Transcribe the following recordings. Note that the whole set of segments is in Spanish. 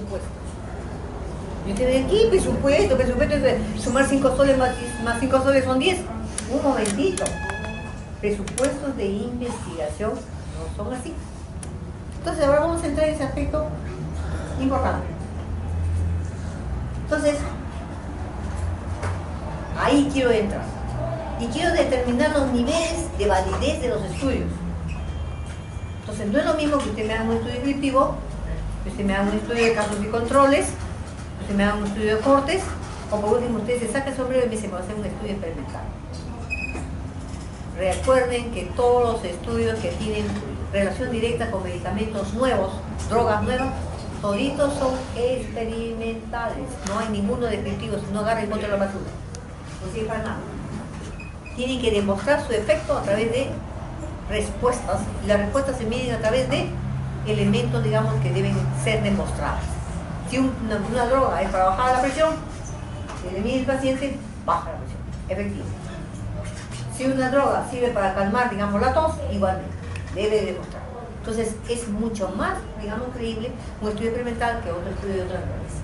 presupuesto. Y ustedes aquí, presupuesto, es sumar 5 soles más 5 soles son 10. Un momentito. Presupuestos de investigación no son así. Entonces ahora vamos a entrar en ese aspecto importante. Entonces, ahí quiero entrar. Y quiero determinar los niveles de validez de los estudios. Entonces, no es lo mismo que usted me haga un estudio descriptivo, que usted me haga un estudio de casos y controles, que usted me haga un estudio de cortes, o por último usted se saca el sombrero y me dice, voy a hacer un estudio experimental. Recuerden que todos los estudios que tienen relación directa con medicamentos nuevos, drogas nuevas, toditos son experimentales. No hay ninguno descriptivo, si no agarra y bote la basura. No sirve para nada. Tienen que demostrar su efecto a través de respuestas, y las respuestas se miden a través de elementos, digamos, que deben ser demostrados. Si una droga es para bajar la presión, si le mide el paciente, baja la presión, efectivo. Si una droga sirve para calmar, digamos, la tos, igualmente, debe demostrar. Entonces, es mucho más, digamos, creíble un estudio experimental que otro estudio de otra naturaleza.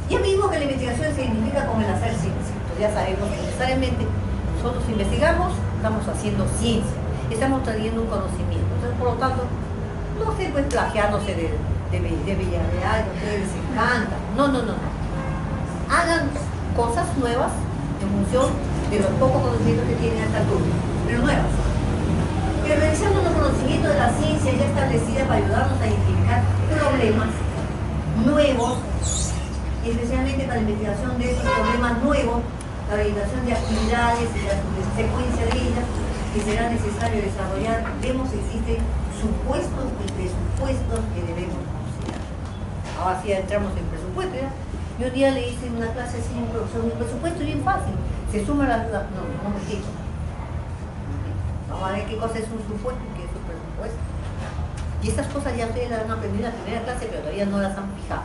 Y es mismo que la investigación se identifica con el hacer ciencia. Entonces, ya sabemos que necesariamente nosotros investigamos, estamos haciendo ciencia, estamos trayendo un conocimiento. Entonces, por lo tanto, no se puede plagiándose de Villarreal, que a ustedes les encanta. No. Hagan cosas nuevas en función de los pocos conocimientos que tienen hasta altura, pero nuevas. Pero revisando los conocimientos de la ciencia ya establecida para ayudarnos a identificar problemas nuevos, especialmente para la investigación de estos problemas nuevos, la orientación de actividades y la secuencia de ellas que será necesario desarrollar, vemos que existen supuestos y presupuestos que debemos considerar. Ahora sí entramos en presupuesto, ¿ya? Yo un día le hice en una clase así, un presupuesto bien fácil, se suma la duda, no me explico. Vamos a ver qué cosa es un supuesto y qué es un presupuesto. Y estas cosas ya ustedes las han aprendido en la primera clase, pero todavía no las han fijado.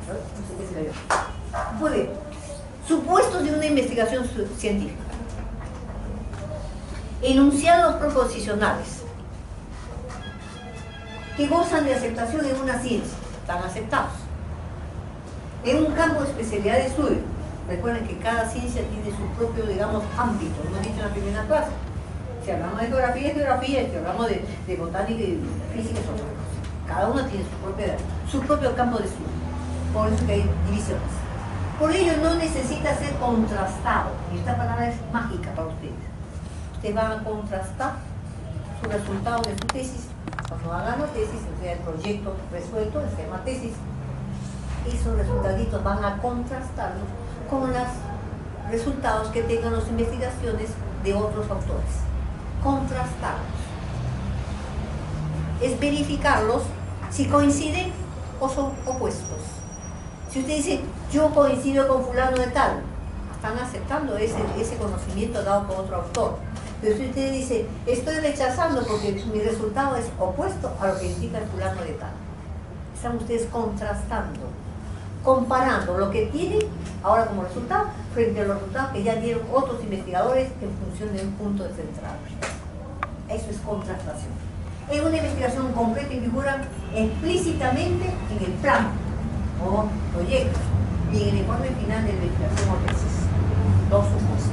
No sé qué se le dio. Muy bien. Supuestos de una investigación científica. Enunciados proposicionales que gozan de aceptación en una ciencia, están aceptados. En un campo de especialidad de estudio, recuerden que cada ciencia tiene su propio, digamos, ámbito, lo hemos dicho en la primera clase. Si hablamos de geografía, es geografía, si hablamos de botánica y física, es otra cosa. Cada uno tiene su propio campo de estudio, por eso que hay divisiones. Por ello no necesita ser contrastado, y esta palabra es mágica para ustedes. Ustedes van a contrastar su resultado de su tesis, cuando hagan la tesis, o sea, el proyecto resuelto, se llama tesis. Esos resultaditos van a contrastarlos con los resultados que tengan las investigaciones de otros autores. Contrastarlos. Es verificarlos si coinciden o son opuestos. Si usted dice, yo coincido con fulano de tal, están aceptando ese conocimiento dado por otro autor. Pero si usted dice, estoy rechazando porque mi resultado es opuesto a lo que indica el fulano de tal, están ustedes contrastando, comparando lo que tienen ahora como resultado frente a los resultados que ya dieron otros investigadores en función de un punto de centrado. Eso es contrastación. En una investigación concreta y figuran explícitamente en el plan o proyecto y en el informe final de la investigación o tesis. Los supuestos.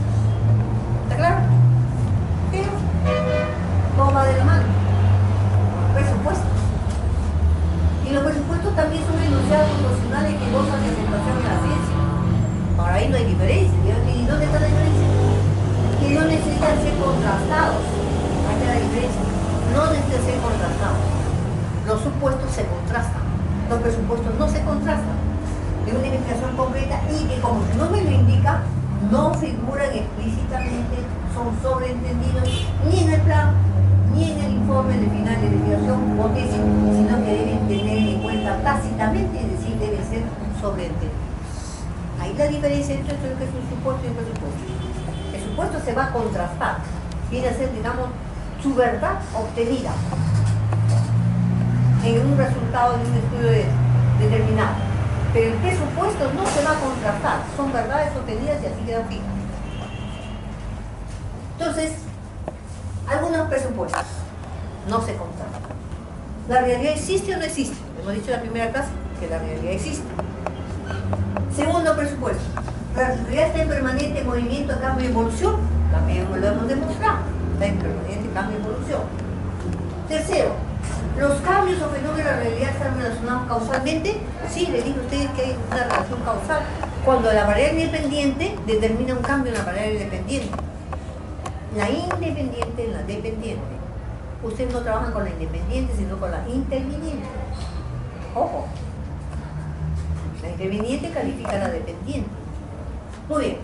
¿Está claro? Pero todo va de la mano. Presupuestos. Y los presupuestos también son enunciados proporcionales que gozan de aceptación en la ciencia. Ahora ahí no hay diferencia. ¿Y dónde está la diferencia? Que no necesitan ser contrastados. Ahí está la diferencia. No necesitan ser contrastados. Los supuestos se contrastan. Los presupuestos no se contrastan. De una investigación concreta y que como su nombre lo indica, no figuran explícitamente, son sobreentendidos ni en el plan, ni en el informe de final de investigación o tesis, sino que deben tener en cuenta tácitamente, es decir, deben ser sobreentendidos. Ahí la diferencia entre lo que es un supuesto y un presupuesto. El supuesto se va a contrastar, viene a ser, digamos, su verdad obtenida en un resultado de un estudio determinado. Pero el presupuesto no se va a contrastar, son verdades obtenidas y así quedan fijas. Entonces, algunos presupuestos no se contrastan. ¿La realidad existe o no existe? Hemos dicho en la primera clase que la realidad existe. Segundo presupuesto. La realidad está en permanente movimiento, cambio y evolución. También lo hemos demostrado. Está en permanente cambio y evolución. Tercero, ¿los cambios o fenómenos de la realidad están relacionados causalmente? Sí, le dije a ustedes que hay una relación causal. Cuando la variable independiente determina un cambio en la variable dependiente. La independiente en la dependiente. Ustedes no trabajan con la independiente, sino con la interviniente. Ojo. La interviniente califica a la dependiente. Muy bien.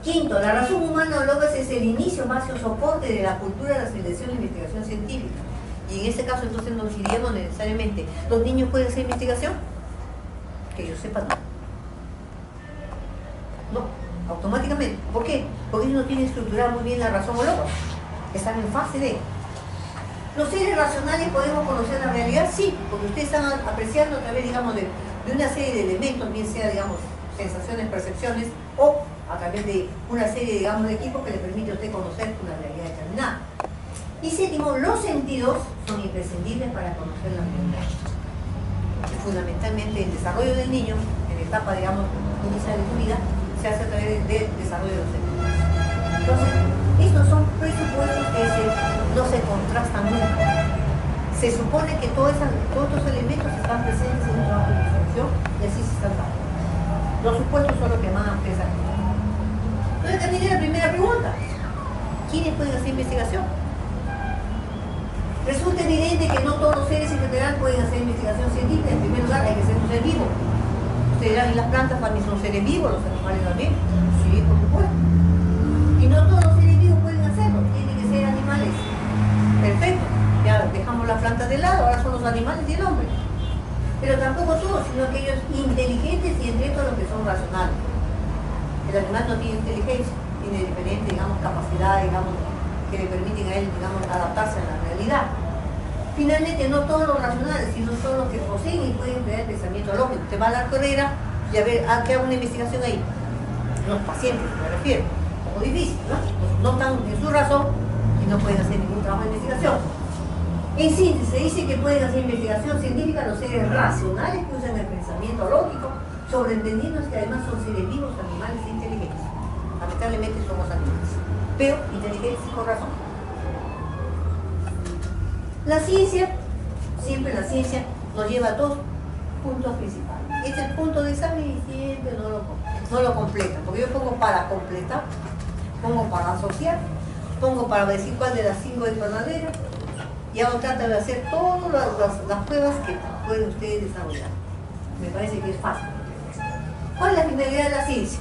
Quinto, la razón humana o logos es el inicio, base o soporte de la cultura de la selección e investigación científica. Y en este caso entonces nos iríamos necesariamente. ¿Los niños pueden hacer investigación? Que yo sepa, no. No, automáticamente. ¿Por qué? Porque ellos no tienen estructurada muy bien la razón o logos. Están en fase de. ¿Los seres racionales podemos conocer la realidad? Sí, porque ustedes están apreciando a través, digamos, de una serie de elementos, bien sea, digamos, sensaciones, percepciones, o a través de una serie, digamos, de equipos que le permite a usted conocer una realidad determinada. Y séptimo, los sentidos son imprescindibles para conocer la realidad. Y fundamentalmente el desarrollo del niño, en la etapa, digamos, inicial de su vida, se hace a través del desarrollo de los sentidos. Entonces, estos son presupuestos que no se contrastan nunca. Se supone que todos estos elementos están presentes en un trabajo de investigación y así se están dando. Los supuestos son los que van a pensar. Entonces también la primera pregunta. ¿Quiénes pueden hacer investigación? Resulta evidente que no todos los seres en general pueden hacer investigación científica. En primer lugar, hay que ser un ser vivo. Ustedes dirán, ¿y las plantas también son seres vivos? ¿Los animales también? Sí, por supuesto. Y no todos los seres vivos pueden hacerlo. Tienen que ser animales. Perfecto. Ya dejamos las plantas de lado, ahora son los animales y el hombre. Pero tampoco todos, sino aquellos inteligentes y entre estos los que son racionales. El animal no tiene inteligencia, tiene diferentes, digamos, capacidades, digamos, que le permiten a él, digamos, adaptarse a la realidad. Finalmente, no todos los racionales, sino solo los que poseen y pueden crear pensamiento lógico. Usted va a la carrera y a ver, ¿qué hago una investigación ahí? Los pacientes, me refiero. Un poco difícil, ¿no? No están en su razón y no pueden hacer ningún trabajo de investigación. En síntesis, se dice que pueden hacer investigación científica los seres racionales que usan el pensamiento lógico, sobreentendiendo que además son seres vivos, animales e inteligentes. Lamentablemente somos animales, pero inteligentes y con razón. La ciencia, siempre la ciencia nos lleva a dos puntos principales. Este es el punto de examen y siempre no lo completa, porque yo pongo para completar, pongo para asociar, pongo para decir cuál de las 5 es verdadera, y ahora trata de hacer todas las pruebas que pueden ustedes desarrollar. Me parece que es fácil. ¿Cuál es la finalidad de la ciencia?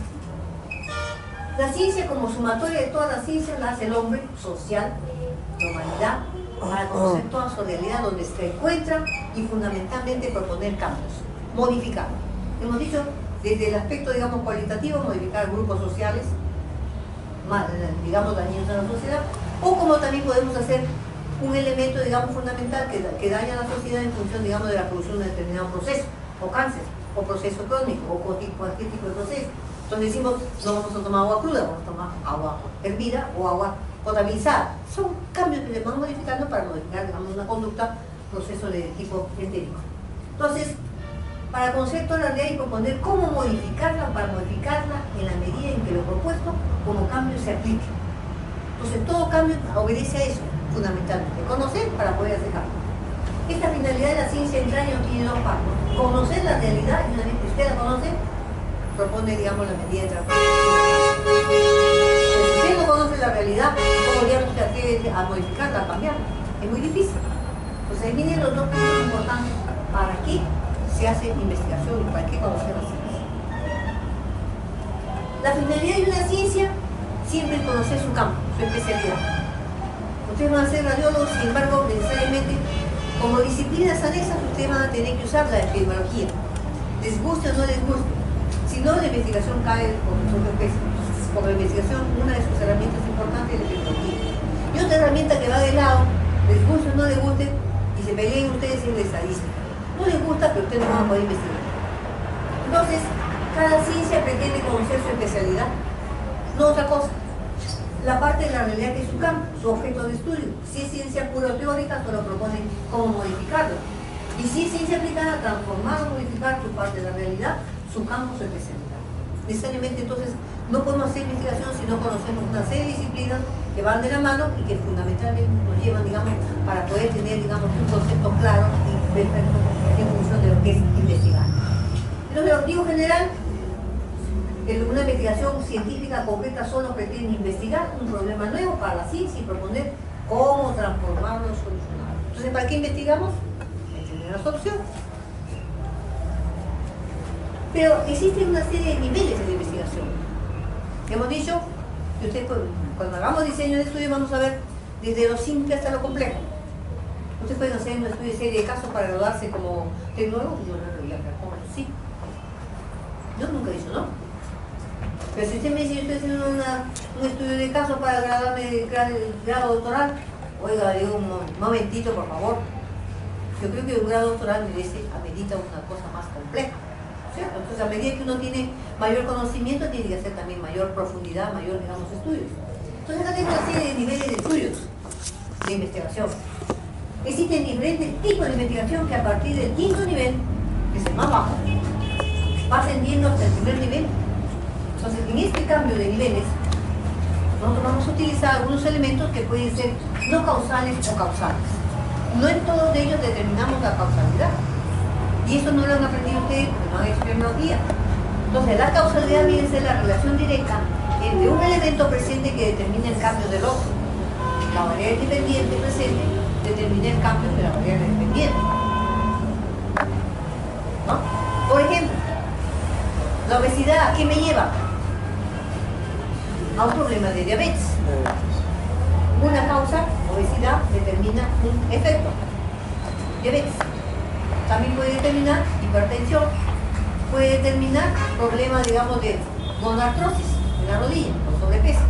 La ciencia, como sumatoria de todas las ciencias, la hace el hombre social, la humanidad, para conocer toda su realidad donde se encuentra y fundamentalmente proponer cambios, modificar. Hemos dicho, desde el aspecto, digamos, cualitativo, modificar grupos sociales, digamos, dañinos a la sociedad, o como también podemos hacer un elemento, digamos, fundamental que daña a la sociedad en función, digamos, de la producción de determinado proceso, o cáncer, o proceso crónico, o cualquier tipo de proceso. Entonces decimos, no vamos a tomar agua cruda, vamos a tomar agua hervida o agua potabilizada. Son cambios que le van modificando para modificar, digamos, una conducta, proceso de tipo entérico. Entonces, para conocer toda la realidad y proponer cómo modificarla, para modificarla en la medida en que lo propuesto como cambio se aplique. Entonces, todo cambio obedece a eso, fundamentalmente. Conocer para poder hacer cambio. Esta finalidad de la ciencia entraña tiene dos partes. Conocer la realidad, y una vez que usted la conoce, propone, digamos, la medida de trabajo. Si usted no conoce la realidad, ¿cómo ya usted atreve a modificarla, a cambiarla? Es muy difícil. Entonces, ahí vienen los dos puntos importantes. ¿Para qué se hace investigación y para qué conocer la ciencia? La finalidad de una ciencia siempre es conocer su campo, su especialidad. Ustedes van a ser radiólogos, sin embargo, necesariamente, como disciplinas anexas, ustedes van a tener que usar la epidemiología. Les guste o no les guste. Si no, la investigación cae por su peso. Como la investigación, una de sus herramientas importantes es la epidemiología. Y otra herramienta que va de lado, les guste o no les guste, y se peleen ustedes en la estadística. No les gusta, pero ustedes no van a poder investigar. Entonces, cada ciencia pretende conocer su especialidad, no otra cosa. la parte de la realidad que es su campo, su objeto de estudio. Si es ciencia pura o teórica, solo proponen cómo modificarlo. Y si es ciencia aplicada, transformar o modificar su parte de la realidad, su campo, su especialidad. Necesariamente, entonces, no podemos hacer investigación si no conocemos una serie de disciplinas que van de la mano y que fundamentalmente nos llevan, digamos, para poder tener, digamos, un concepto claro y perfecto en función de lo que es investigar. Entonces, el objetivo general, una investigación científica concreta solo pretende investigar un problema nuevo para la ciencia y proponer cómo transformarlo o solucionarlo. Entonces, ¿para qué investigamos? Entender las opciones. Pero existen una serie de niveles de la investigación. Hemos dicho que ustedes, cuando hagamos diseño de estudio, vamos a ver desde lo simple hasta lo complejo. Ustedes pueden hacer un estudio de serie de casos para graduarse como tecnólogo. Yo no lo voy a hacer, sí. Yo nunca he dicho, ¿no? Pero si usted me dice, yo estoy haciendo un estudio de casos para graduarme de grado doctoral, oiga, digo un momentito, por favor. Yo creo que un grado doctoral amerita una cosa más compleja, ¿cierto? Entonces, a medida que uno tiene mayor conocimiento, tiene que hacer también mayor profundidad, mayor, digamos, estudios. Entonces, acá tengo una serie de niveles de estudios de investigación. Existen diferentes tipos de investigación que a partir del quinto nivel, que es el más bajo, va ascendiendo hasta el primer nivel. Entonces, en este cambio de niveles, nosotros vamos a utilizar algunos elementos que pueden ser no causales o causales. No en todos de ellos determinamos la causalidad. Y eso no lo han aprendido ustedes porque no han hecho biología. Entonces, la causalidad viene a ser la relación directa entre un elemento presente que determina el cambio del otro. La variable independiente presente determina el cambio de la variable dependiente. ¿No? Por ejemplo, la obesidad, ¿a qué me lleva? A un problema de diabetes. Una causa, obesidad, determina un efecto. Diabetes. También puede determinar hipertensión. Puede determinar problemas, digamos, de monoartrosis en la rodilla, o sobrepeso.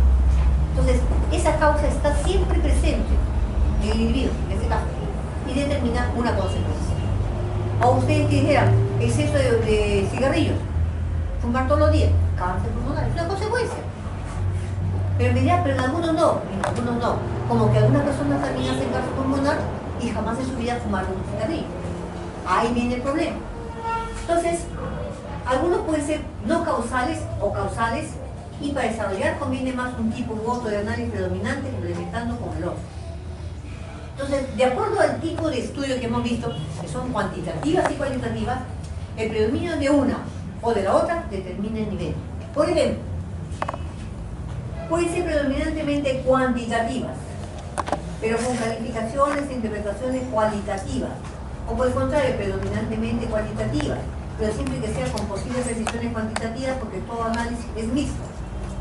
Entonces, esa causa está siempre presente en el individuo, en este caso, y determina una consecuencia. O ustedes que dijeran, exceso de cigarrillos, fumar todos los días, cáncer pulmonar, es una consecuencia. Pero me dirán, pero en algunos no, Como que algunas personas también hacen cáncer pulmonar y jamás en su vida fumaron un cigarrillo. Ahí viene el problema. Entonces, algunos pueden ser no causales o causales, y para desarrollar conviene más un tipo u otro de análisis predominante implementando con el otro. Entonces, de acuerdo al tipo de estudio que hemos visto, que son cuantitativas y cualitativas, el predominio de una o de la otra determina el nivel. Por ejemplo, pueden ser predominantemente cuantitativas, pero con calificaciones e interpretaciones cualitativas, o por el contrario, predominantemente cualitativas, pero siempre que sea con posibles precisiones cuantitativas, porque todo análisis es mixto.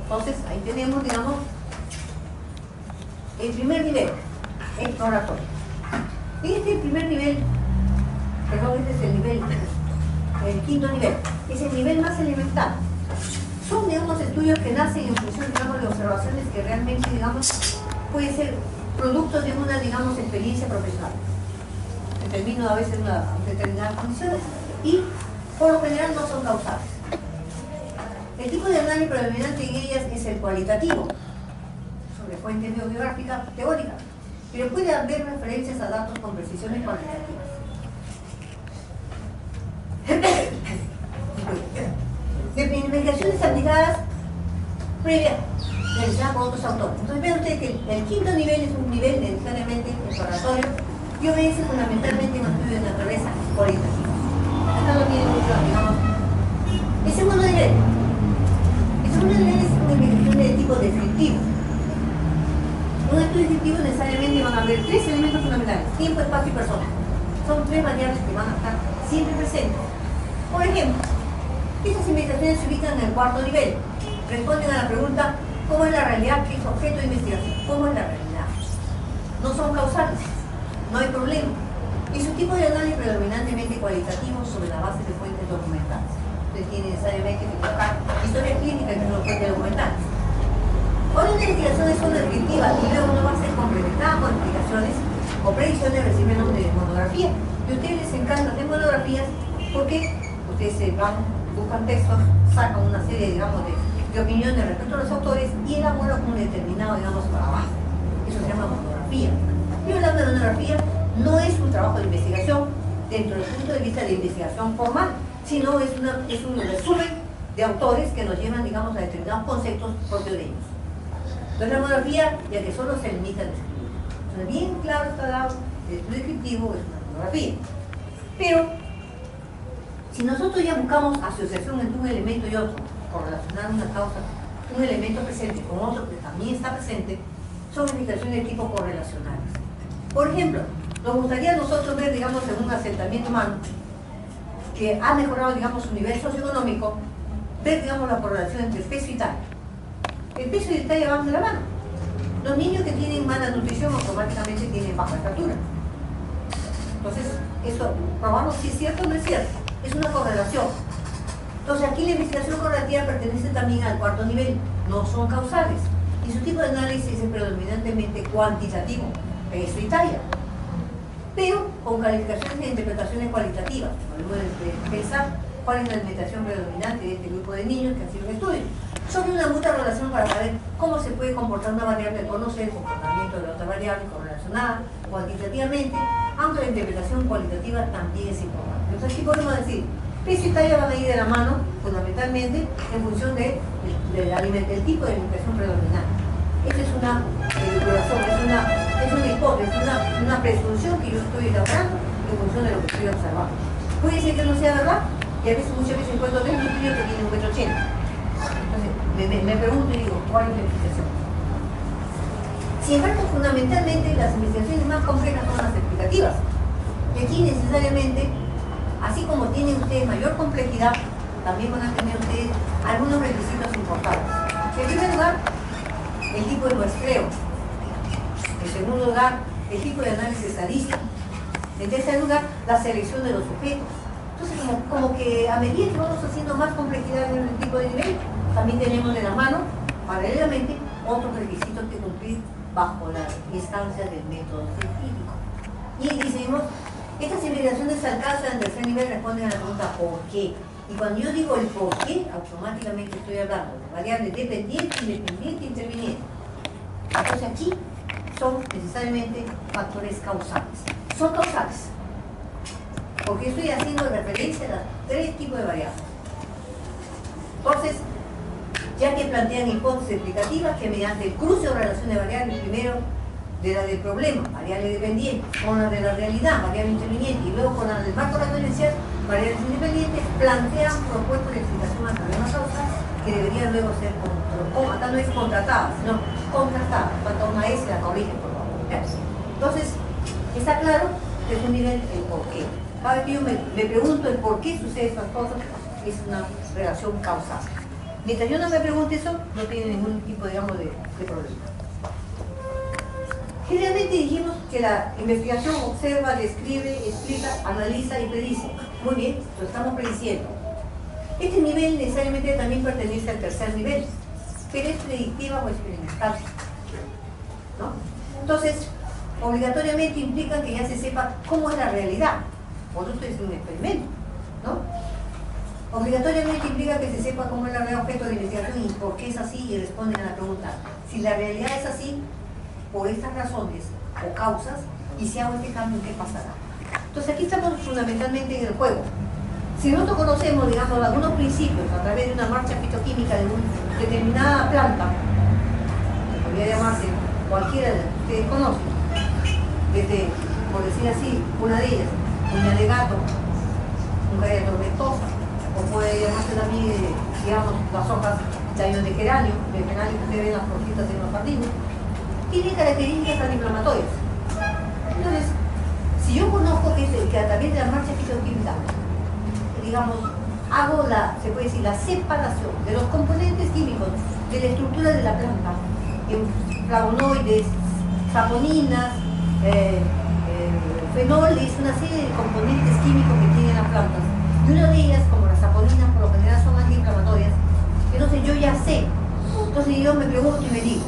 Entonces, ahí tenemos, digamos, el primer nivel, exploratorio. Este primer nivel, perdón, este es el nivel, el quinto nivel, es el nivel más elemental. Son, digamos, estudios que nacen en función, digamos, de observaciones que realmente, digamos, pueden ser productos de una, digamos, experiencia profesional. Determino a veces una determinadas condiciones y, por lo general, no son causales. El tipo de análisis predominante en ellas es el cualitativo, sobre fuentes biogeográficas teóricas, pero puede haber referencias a datos con precisiones cuantitativas. De investigaciones aplicadas previas realizadas por otros autores. Entonces vean ustedes que el quinto nivel es un nivel necesariamente exploratorio y obedece fundamentalmente a un estudio de naturaleza cualitativa. Acá lo tiene mucho, digamos. El segundo nivel. El segundo nivel es una investigación de tipo descriptivo. Un estudio descriptivo necesariamente van a haber tres elementos fundamentales: tiempo, espacio y persona. Son tres variables que van a estar siempre presentes. Por ejemplo, estas investigaciones se ubican en el cuarto nivel. Responden a la pregunta: ¿cómo es la realidad que es objeto de investigación? ¿Cómo es la realidad? No son causales, no hay problema. Y su tipo de análisis predominantemente cualitativo sobre la base de fuentes documentales. Entonces tiene necesariamente que buscar historias clínicas que son fuentes documentales. Cuando una investigación es solo descriptiva y luego no va a ser complementada con explicaciones o predicciones, recibe el nombre de monografía. Y a ustedes les encanta hacer monografías porque ustedes se van, buscan textos, sacan una serie, digamos, de de opiniones respecto a los autores y elabora un determinado, digamos, trabajo. Eso se llama monografía. Pero la monografía no es un trabajo de investigación dentro del punto de vista de investigación formal, sino es un resumen de autores que nos llevan, digamos, a determinados conceptos propios de ellos. Entonces la monografía, ya que solo se limita al estudio. Entonces bien claro está dado, el estudio descriptivo es una monografía. Pero, si nosotros ya buscamos asociación entre un elemento y otro, correlacionar una causa, un elemento presente con otro que también está presente, son investigaciones de tipo correlacionales. Por ejemplo, nos gustaría a nosotros ver, digamos, en un asentamiento humano que ha mejorado, digamos, su nivel socioeconómico, ver, digamos, la correlación entre peso y talla. El peso y la talla van de la mano. Los niños que tienen mala nutrición automáticamente tienen baja estatura. Entonces, eso, probamos si es cierto o no es cierto. Es una correlación. Entonces, aquí la investigación correlativa pertenece también al cuarto nivel. No son causales. Y su tipo de análisis es predominantemente cuantitativo, peso y talla. Pero con calificaciones e interpretaciones cualitativas. Luego de pensar cuál es la alimentación predominante de este grupo de niños que han sido estudios. Sobre una mutua relación para saber cómo se puede comportar una variable, conocer el comportamiento de la otra variable correlacionada cuantitativamente, aunque la interpretación cualitativa también es importante. Entonces aquí podemos decir, peso y talla van a ir de la mano, fundamentalmente, en función del tipo de alimentación predominante. Esta es una edulcoración, es una hipótesis, una presunción que yo estoy elaborando en función de lo que estoy observando. Puede ser que no sea verdad, y a veces, muchas veces encuentro tres niños que tienen 1,80 m. Entonces, me pregunto y digo, ¿cuál es la explicación? Sin embargo, fundamentalmente, las investigaciones más complejas son las explicativas. Y aquí necesariamente, así como tienen ustedes mayor complejidad, también van a tener ustedes algunos requisitos importantes. En primer lugar, el tipo de muestreo. En segundo lugar, el tipo de análisis estadístico. En tercer lugar, la selección de los sujetos. Entonces, como que a medida que vamos haciendo más complejidad en el tipo de nivel, también tenemos de la mano, paralelamente, otros requisitos que cumplir bajo las instancias del método científico. Y decimos, estas investigaciones al caso en tercer nivel responden a la pregunta ¿por qué? Y cuando yo digo el por qué, automáticamente estoy hablando de variables dependientes, independientes, intervinientes. Entonces aquí son necesariamente factores causales. Son causales, porque estoy haciendo referencia a los tres tipos de variables. Entonces, ya que plantean hipótesis explicativas que mediante el cruce o relación de variables, primero de la del problema, variable dependiente, con la de la realidad, variable interviniente, y luego con la del marco referencial, variables independientes, plantean propuestas de explicación a través de una causa que deberían luego ser acá no es contratada, sino contrastada. Falta una S, la corrigen, por favor. Entonces, está claro que es un nivel el por qué. Cada vez que yo me pregunto el por qué suceden estas cosas, es una relación causal. Mientras yo no me pregunte eso, no tiene ningún tipo, digamos, de problema. Generalmente dijimos que la investigación observa, describe, explica, analiza y predice. Muy bien, lo estamos prediciendo. Este nivel necesariamente también pertenece al tercer nivel, pero es predictiva o experimental, ¿no? Entonces, obligatoriamente implica que ya se sepa cómo es la realidad. Por eso es un experimento, ¿no? Obligatoriamente implica que se sepa cómo es la realidad objeto de investigación y por qué es así y responden a la pregunta. Si la realidad es así, por estas razones o causas, y si hago este cambio, ¿qué pasará? Entonces aquí estamos fundamentalmente en el juego. Si nosotros conocemos, digamos, algunos principios a través de una marcha fitoquímica de una determinada planta, que podría llamarse cualquiera de las que ustedes conocen, desde, por decir así, una de ellas, uña de gato, nunca tormentosa, o puede llamarse también, digamos, las hojas de años de geranio que ustedes ven las flojitas en los jardines, tiene características antiinflamatorias. Entonces, si yo conozco que a través de la marcha fitoquímica, digamos, hago se puede decir, la separación de los componentes químicos de la estructura de la planta, en flavonoides, saponinas, fenoles, una serie de componentes químicos que tienen las plantas, y una de ellas, como las saponinas, por lo general son antiinflamatorias, entonces yo ya sé. Entonces yo me pregunto y me digo,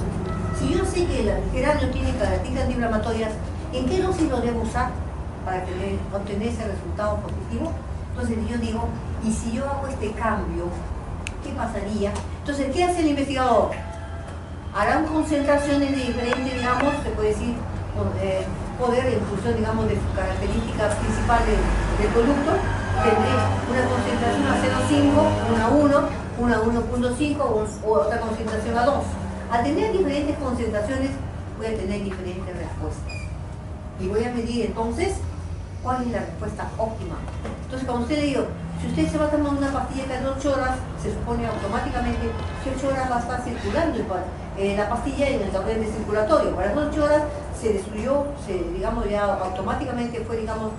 si yo sé que el geranio tiene características antiinflamatorias, ¿en qué dosis lo debo usar para obtener ese resultado positivo? Entonces yo digo, y si yo hago este cambio, ¿qué pasaría? Entonces, ¿qué hace el investigador? Harán concentraciones de diferentes, digamos, se puede decir, poder en función, digamos, de sus características principales del producto. Tendré una concentración a 0,5, una a 1, una a 1,5 o otra concentración a 2. Al tener diferentes concentraciones, voy a tener diferentes respuestas. Y voy a medir entonces cuál es la respuesta óptima. Entonces, cuando usted le digo, si usted se va a tomar una pastilla cada 8 horas, se supone automáticamente que 8 horas va a estar circulando la pastilla en el torrente circulatorio. Para las 8 horas se destruyó, digamos, ya automáticamente fue, digamos,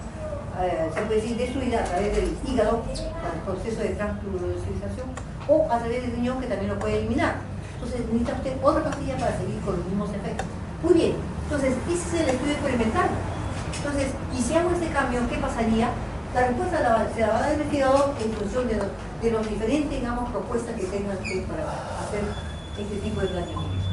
se puede decir destruida a través del hígado, el proceso de transfluorización, o a través del riñón, que también lo puede eliminar. Entonces necesita usted otra pastilla para seguir con los mismos efectos. Muy bien, entonces ese es el estudio experimental. Entonces, y si hago este cambio, ¿qué pasaría? La respuesta se la va a dar el investigador en función de los diferentes, digamos, propuestas que tengan usted para hacer este tipo de planteamiento.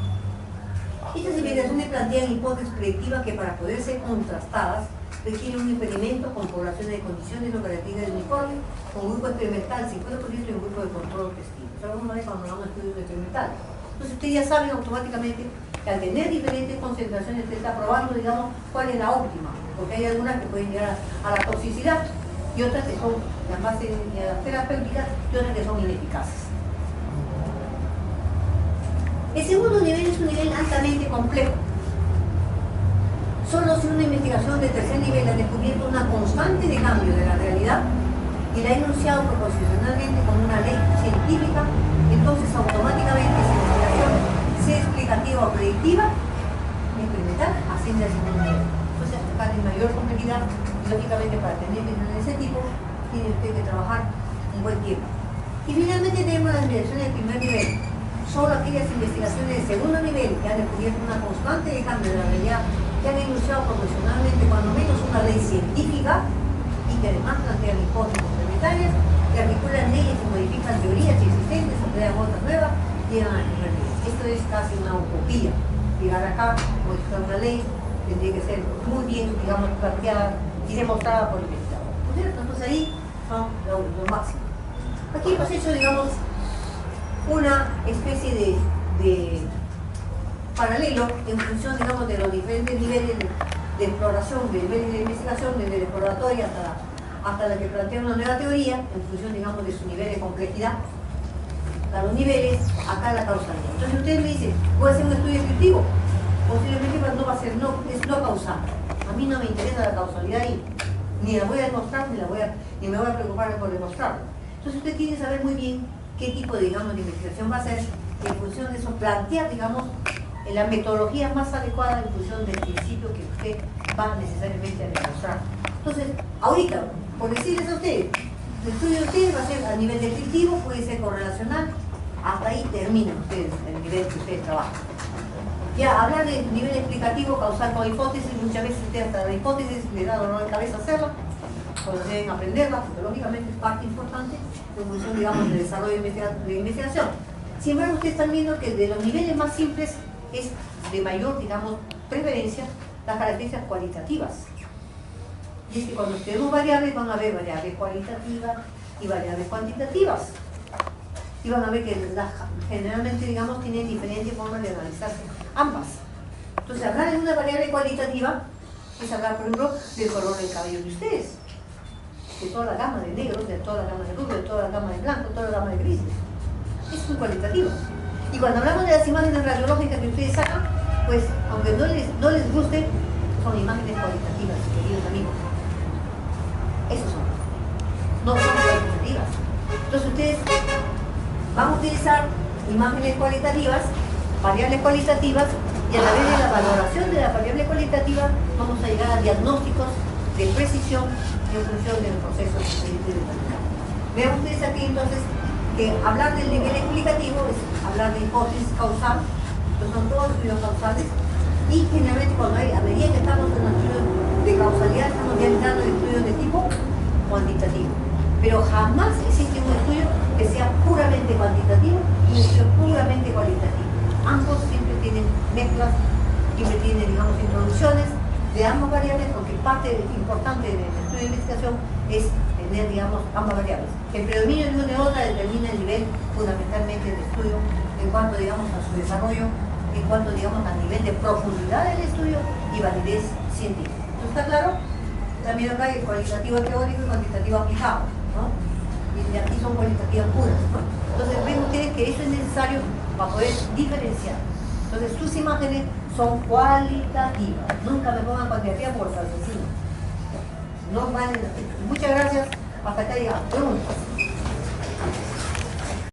Estas investigaciones plantean hipótesis predictivas que, para poder ser contrastadas, requieren un experimento con poblaciones de condiciones o características del uniforme, con un grupo experimental 50% y un grupo de control testigo. Eso lo vamos a ver cuando hablamos de estudios experimentales. Entonces ustedes ya saben automáticamente que al tener diferentes concentraciones usted está probando, digamos, cuál es la óptima, porque hay algunas que pueden llegar a la toxicidad y otras que son las más terapéuticas y otras que son ineficaces. El segundo nivel es un nivel altamente complejo. Solo si una investigación de tercer nivel ha descubierto una constante de cambio de la realidad y la ha enunciado proporcionalmente con una ley científica, entonces automáticamente esa investigación, sea explicativa o predictiva, experimental, asciende al segundo nivel. Entonces, acá de mayor complejidad, y lógicamente para tener de ese tipo, tiene usted que trabajar un buen tiempo. Y finalmente tenemos las investigaciones de primer nivel. Solo aquellas investigaciones de segundo nivel que han descubierto una constante de cambio de la realidad, que han enunciado profesionalmente cuando menos una ley científica y que además plantean hipótesis complementarias, que articulan leyes y modifican teorías existentes o crean otras nuevas, llegan al primer nivel. Esto es casi una utopía. Llegar acá, modificar una ley, tendría que ser muy bien, digamos, planteada y demostrada por el investigador. ¿No es cierto? Entonces ahí son lo máximo. Aquí hemos hecho, digamos, una especie de paralelo en función, digamos, de los diferentes niveles de exploración, de niveles de investigación, desde la exploratoria hasta la que plantea una nueva teoría, en función, digamos, de su nivel de complejidad. A los niveles, acá la causalidad. Entonces usted me dice, voy a hacer un estudio descriptivo, posiblemente no va a ser, es no causal. A mí no me interesa la causalidad ahí, ni la voy a demostrar, ni me voy a preocupar por demostrarlo. Entonces usted tiene que saber muy bien qué tipo de, digamos, de investigación va a hacer, y en función de eso plantear, digamos, la metodología más adecuada en función del principio que usted va necesariamente a demostrar. Entonces, ahorita, por decirles a ustedes, el estudio de ustedes va a ser a nivel descriptivo, puede ser correlacional, hasta ahí terminan ustedes el nivel que ustedes trabajan. Ya, hablar de nivel explicativo, causal con hipótesis, muchas veces ustedes hasta la hipótesis les da dolor de cabeza hacerla, cuando deben aprenderla, porque lógicamente es parte importante en función, digamos, del desarrollo de investigación. Sin embargo, ustedes están viendo que de los niveles más simples es de mayor, digamos, preferencia las características cualitativas. Y es que cuando tenemos variables, van a haber variables cualitativas y variables cuantitativas. Y van a ver que generalmente, digamos, tienen diferentes formas de analizarse ambas. Entonces, hablar de una variable cualitativa es hablar, por ejemplo, del color del cabello de ustedes, de toda la gama de negros, de toda la gama de rubio, de toda la gama de blanco, de toda la gama de grises. Es muy cualitativo. Y cuando hablamos de las imágenes radiológicas que ustedes sacan, pues, aunque no les guste, son imágenes cualitativas, queridos amigos. Esos son. No son cualitativas. Entonces ustedes van a utilizar imágenes cualitativas, variables cualitativas, y a través de la valoración de la variable cualitativa vamos a llegar a diagnósticos de precisión en función del proceso de determinado. Vean ustedes aquí entonces que hablar del nivel explicativo es hablar de hipótesis causal, que son todos estudios causales, y generalmente cuando a medida que estamos en un estudio de causalidad estamos ya entrando en estudios de tipo cuantitativo. Pero jamás existe un estudio que sea puramente cuantitativo y un estudio puramente cualitativo. Ambos siempre tienen mezclas, siempre tienen, digamos, introducciones de ambas variables, porque parte importante del estudio de investigación es tener, digamos, ambas variables. El predominio de una y otra determina el nivel fundamentalmente del estudio en cuanto, digamos, a su desarrollo, en cuanto, digamos, al nivel de profundidad del estudio y validez científica. ¿Esto está claro? También acá hay cualitativo teórico y cuantitativo aplicado, ¿no? Y de aquí son cualitativas puras, ¿no? Entonces ven ustedes que eso es necesario para poder diferenciar. Entonces sus imágenes son cualitativas, nunca me pongan cuantitativa por asesino. No valen la pena. Muchas gracias, hasta acá llegamos. Preguntas.